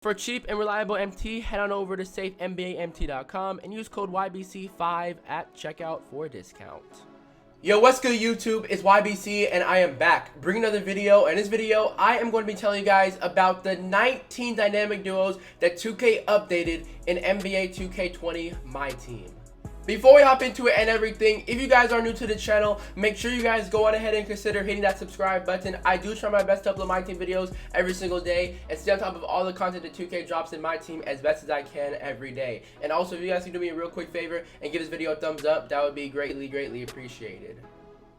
For cheap and reliable MT, head on over to safeNBAMT.com and use code YBC5 at checkout for a discount. Yo, what's good YouTube? It's YBC and I am back bringing another video. In this video, I am going to be telling you guys about the 19 dynamic duos that 2K updated in NBA 2K20 Myteam. Before we hop into it and everything, if you guys are new to the channel, make sure you guys go on ahead and consider hitting that subscribe button. I do try my best to upload Myteam videos every single day and stay on top of all the content that 2K drops in Myteam as best as I can every day. And also, if you guys can do me a real quick favor and give this video a thumbs up, that would be greatly appreciated.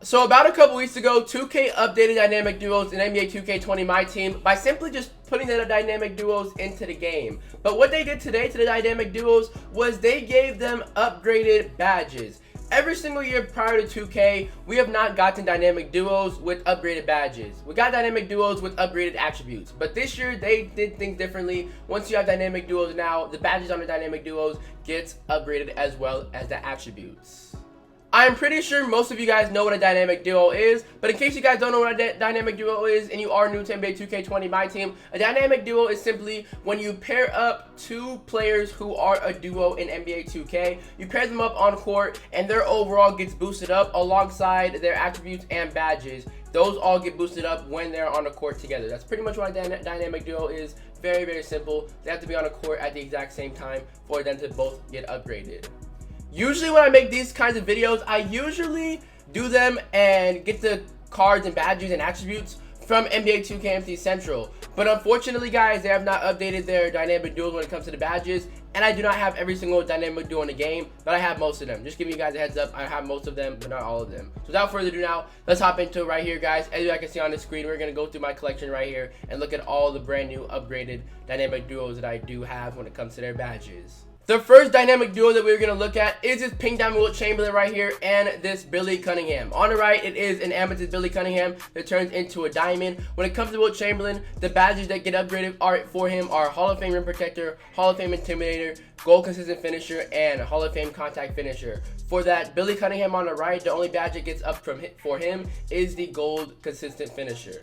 So about a couple weeks ago, 2K updated dynamic duos in NBA 2K20 Myteam by simply just putting the dynamic duos into the game. But what they did today to the dynamic duos was they gave them upgraded badges. Every single year prior to 2K, we have not gotten dynamic duos with upgraded badges. We got dynamic duos with upgraded attributes. But this year, they did things differently. Once you have dynamic duos now, the badges on the dynamic duos gets upgraded as well as the attributes. I'm pretty sure most of you guys know what a dynamic duo is, but in case you guys don't know what a dynamic duo is and you are new to NBA 2K20 Myteam, a dynamic duo is simply when you pair up two players who are a duo in NBA 2K. You pair them up on court and their overall gets boosted up alongside their attributes and badges. Those all get boosted up when they're on the court together. That's pretty much what a dynamic duo is. Very simple. They have to be on a court at the exact same time for them to both get upgraded. Usually when I make these kinds of videos, I usually do them and get the cards and badges and attributes from NBA 2K Central. But unfortunately, guys, they have not updated their dynamic duos when it comes to the badges. And I do not have every single dynamic duo in the game, but I have most of them. Just giving you guys a heads up, I have most of them, but not all of them. So without further ado now, let's hop into it right here, guys. As you guys can see on the screen, we're going to go through my collection right here and look at all the brand new upgraded dynamic duos that I do have when it comes to their badges. The first dynamic duo that we're going to look at is this Pink Diamond Wilt Chamberlain right here and this Billy Cunningham. On the right, it is an Amethyst Billy Cunningham that turns into a diamond. When it comes to Wilt Chamberlain, the badges that get upgraded for him are Hall of Fame Rim Protector, Hall of Fame Intimidator, Gold Consistent Finisher, and Hall of Fame Contact Finisher. For that Billy Cunningham on the right, the only badge that gets up for him is the Gold Consistent Finisher.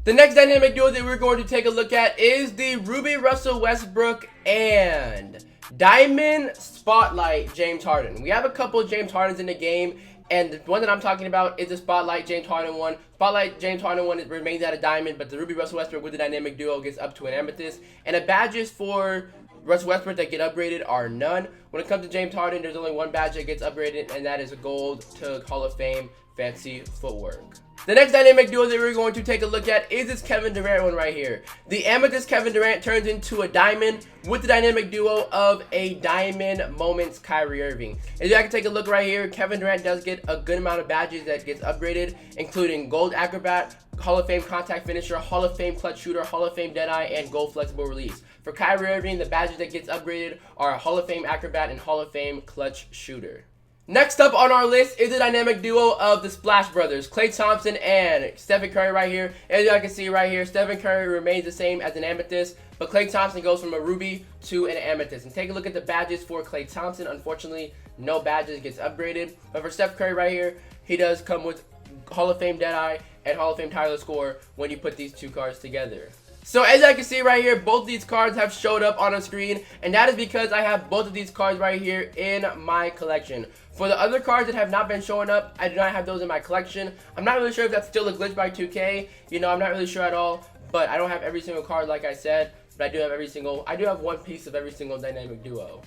The next dynamic duo that we're going to take a look at is the Russell Westbrook and Diamond Spotlight James Harden. We have a couple of James Hardens in the game, and the one that I'm talking about is the Spotlight James Harden one. Spotlight James Harden one remains at a diamond, but the Russell Westbrook with the dynamic duo gets up to an amethyst. And the badges for Russell Westbrook that get upgraded are none. When it comes to James Harden, there's only one badge that gets upgraded, and that is a gold to Hall of Fame Fancy Footwork. The next dynamic duo that we're going to take a look at is this Kevin Durant one right here. The Amethyst Kevin Durant turns into a diamond with the dynamic duo of a Diamond Moments Kyrie Irving. As you guys can take a look right here, Kevin Durant does get a good amount of badges that gets upgraded, including Gold Acrobat, Hall of Fame Contact Finisher, Hall of Fame Clutch Shooter, Hall of Fame Deadeye, and Gold Flexible Release. For Kyrie Irving, the badges that gets upgraded are Hall of Fame Acrobat and Hall of Fame Clutch Shooter. Next up on our list is the dynamic duo of the Splash Brothers, Klay Thompson and Stephen Curry right here. As you guys can see right here, Stephen Curry remains the same as an amethyst, but Klay Thompson goes from a ruby to an amethyst. And take a look at the badges for Klay Thompson. Unfortunately, no badges gets upgraded. But for Steph Curry right here, he does come with Hall of Fame Deadeye and Hall of Fame Tireless Score when you put these two cards together. So as I can see right here, both these cards have showed up on the screen, and that is because I have both of these cards right here in my collection. For the other cards that have not been showing up, I do not have those in my collection. I'm not really sure if that's still a glitch by 2K. You know, I'm not really sure at all, but I don't have every single card like I said, but I do have one piece of every single dynamic duo.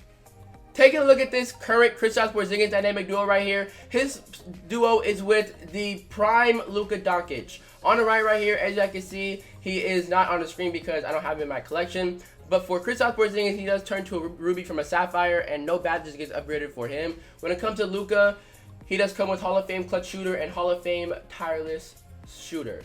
Taking a look at this current Kristaps Porzingis dynamic duo right here, his duo is with the prime Luka Doncic. On the right here, as you can see, he is not on the screen because I don't have him in my collection. But for Kristaps Porzingis, he does turn to a ruby from a sapphire, and no badges gets upgraded for him. When it comes to Luka, he does come with Hall of Fame Clutch Shooter and Hall of Fame Tireless Shooter.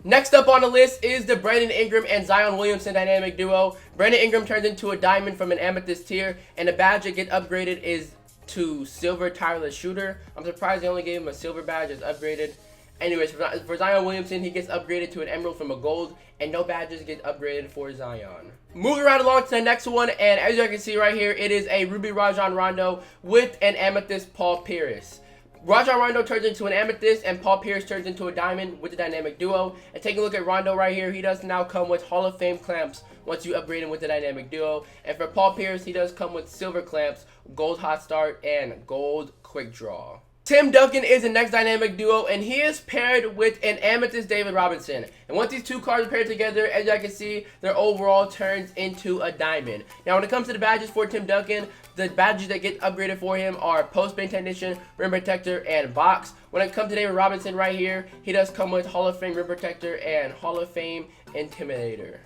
Next up on the list is the Brandon Ingram and Zion Williamson dynamic duo. Brandon Ingram turns into a diamond from an amethyst tier, and the badge that gets upgraded is to Silver Tireless Shooter. I'm surprised they only gave him a silver badge as upgraded. Anyways, for Zion Williamson, he gets upgraded to an emerald from a gold, and no badges get upgraded for Zion. Moving right along to the next one, and as you can see right here, it is a Ruby Rajon Rondo with an amethyst Paul Pierce. Rajon Rondo turns into an amethyst, and Paul Pierce turns into a diamond with the dynamic duo. And taking a look at Rondo right here, he does now come with Hall of Fame clamps once you upgrade him with the Dynamic Duo. And for Paul Pierce, he does come with silver clamps, gold hot start, and gold quick draw. Tim Duncan is the next Dynamic Duo, and he is paired with an Amethyst David Robinson. And once these two cards are paired together, as you can see, their overall turns into a diamond. Now, when it comes to the badges for Tim Duncan, the badges that get upgraded for him are Post-Bane Technician, Rim Protector, and Box. When it comes to David Robinson right here, he does come with Hall of Fame Rim Protector and Hall of Fame Intimidator.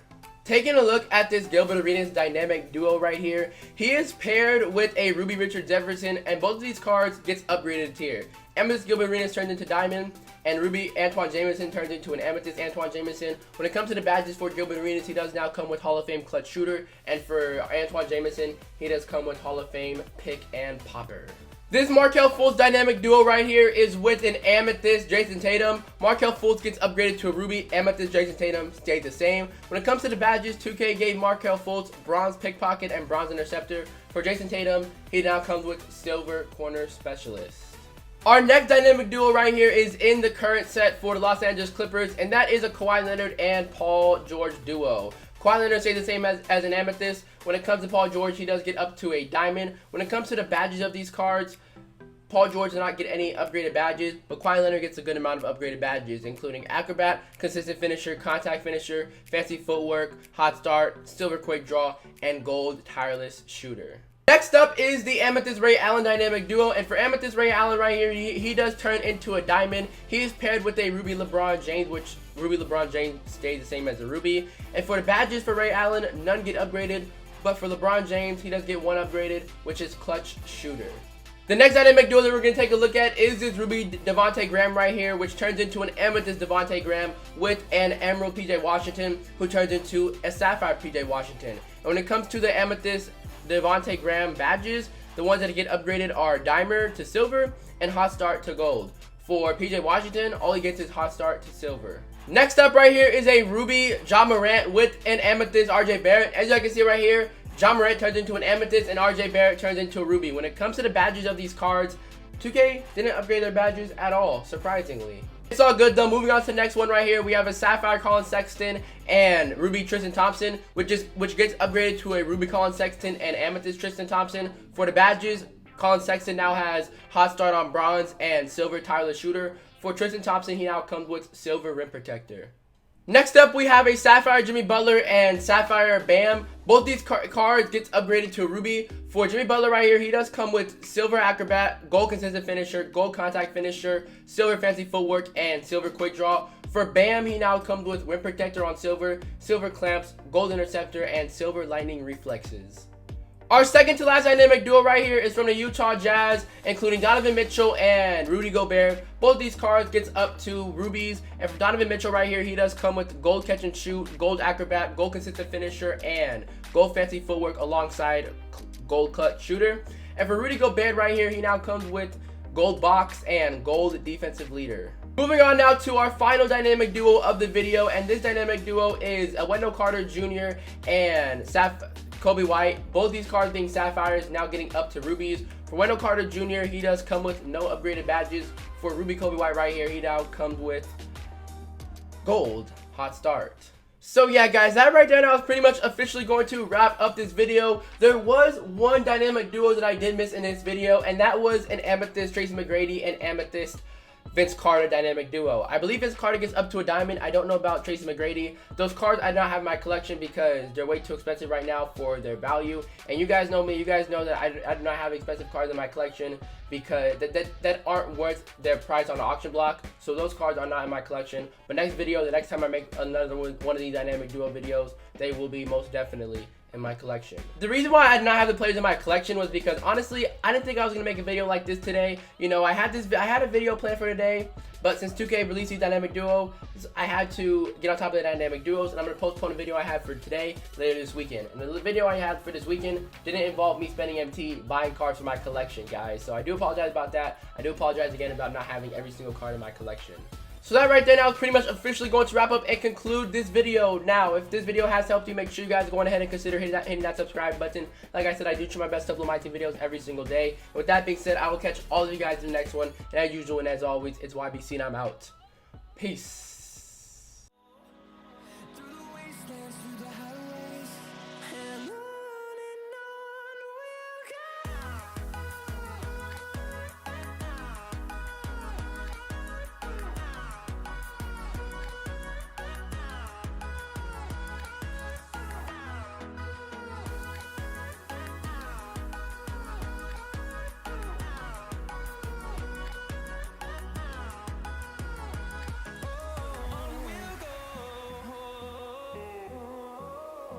Taking a look at this Gilbert Arenas Dynamic Duo right here, he is paired with a Ruby Richard Jefferson, and both of these cards gets upgraded tier. Amethyst Gilbert Arenas turns into Diamond, and Ruby Antoine Jameson turns into an Amethyst Antoine Jameson. When it comes to the badges for Gilbert Arenas, he does now come with Hall of Fame Clutch Shooter, and for Antoine Jameson, he does come with Hall of Fame Pick and Popper. This Markelle Fultz Dynamic Duo right here is with an Amethyst Jason Tatum. Markelle Fultz gets upgraded to a Ruby. Amethyst Jason Tatum stayed the same. When it comes to the badges, 2K gave Markelle Fultz Bronze Pickpocket and Bronze Interceptor. For Jason Tatum, he now comes with Silver Corner Specialist. Our next Dynamic Duo right here is in the current set for the Los Angeles Clippers, and that is a Kawhi Leonard and Paul George duo. Kawhi Leonard stays the same as an Amethyst. When it comes to Paul George, he does get up to a Diamond. When it comes to the badges of these cards, Paul George does not get any upgraded badges, but Kawhi Leonard gets a good amount of upgraded badges, including Acrobat, Consistent Finisher, Contact Finisher, Fancy Footwork, Hot Start, Silver Quick Draw, and Gold Tireless Shooter. Next up is the Amethyst Ray Allen Dynamic Duo, and for Amethyst Ray Allen right here, he does turn into a Diamond. He is paired with a Ruby LeBron James, which Ruby LeBron James stays the same as a Ruby. And for the badges for Ray Allen, none get upgraded, but for LeBron James, he does get one upgraded, which is Clutch Shooter. The next Dynamic Duo that we're going to take a look at is this Ruby Devontae Graham right here, which turns into an Amethyst Devontae Graham with an Emerald PJ Washington, who turns into a Sapphire PJ Washington. And when it comes to the Amethyst Devontae Graham badges, the ones that get upgraded are Dimer to Silver and Hot Start to Gold. For PJ Washington, all he gets is Hot Start to Silver. Next up right here is a Ruby Ja Morant with an Amethyst RJ Barrett. As you can see right here, Ja Morant turns into an Amethyst and RJ Barrett turns into a Ruby. When it comes to the badges of these cards, 2K didn't upgrade their badges at all, surprisingly. It's all good though. Moving on to the next one right here, we have a Sapphire Colin Sexton and Ruby Tristan Thompson, which gets upgraded to a Ruby Colin Sexton and Amethyst Tristan Thompson. For the badges, Colin Sexton now has Hot Start on Bronze and Silver Tireless Shooter. For Tristan Thompson, he now comes with Silver Rim Protector. Next up, we have a Sapphire Jimmy Butler and Sapphire Bam. Both these cards gets upgraded to a Ruby. For Jimmy Butler right here, he does come with Silver Acrobat, Gold Consistent Finisher, Gold Contact Finisher, Silver Fancy Footwork, and Silver Quick Draw. For Bam, he now comes with Rim Protector on Silver, Silver Clamps, Gold Interceptor, and Silver Lightning Reflexes. Our second to last Dynamic Duo right here is from the Utah Jazz, including Donovan Mitchell and Rudy Gobert. Both these cards gets up to Rubies. And for Donovan Mitchell right here, he does come with Gold Catch and Shoot, Gold Acrobat, Gold Consistent Finisher, and Gold Fancy Footwork alongside Gold Clutch Shooter. And for Rudy Gobert right here, he now comes with Gold Box and Gold Defensive Leader. Moving on now to our final Dynamic Duo of the video, and this Dynamic Duo is a Wendell Carter Jr. and Kobe White. Both these cards being Sapphires, now getting up to Rubies. For Wendell Carter Jr., he does come with no upgraded badges. For Ruby Kobe White right here, he now comes with Gold Hot Start. So yeah guys, that right there now is pretty much officially going to wrap up this video. There was one Dynamic Duo that I did miss in this video, and that was an Amethyst Tracy McGrady and Amethyst Vince Carter Dynamic Duo. I believe Vince Carter gets up to a Diamond. I don't know about Tracy McGrady. Those cards I do not have in my collection because they're way too expensive right now for their value. And you guys know me. You guys know that I do not have expensive cards in my collection because that aren't worth their price on the auction block. So those cards are not in my collection. But next video, the next time I make another one of these Dynamic Duo videos, they will be most definitely in my collection. The reason why I did not have the players in my collection was because honestly, I didn't think I was gonna make a video like this today. You know, I had a video planned for today, but since 2K released these Dynamic Duos, I had to get on top of the Dynamic Duos, and I'm gonna postpone a video I had for today later this weekend. And the video I had for this weekend didn't involve me spending MT buying cards for my collection, guys. So I do apologize about that. I do apologize again about not having every single card in my collection. So that right there now is pretty much officially going to wrap up and conclude this video. Now, if this video has helped you, make sure you guys go on ahead and consider hitting that subscribe button. Like I said, I do try my best to upload my team videos every single day. And with that being said, I will catch all of you guys in the next one. And as usual and as always, it's YBC and I'm out. Peace.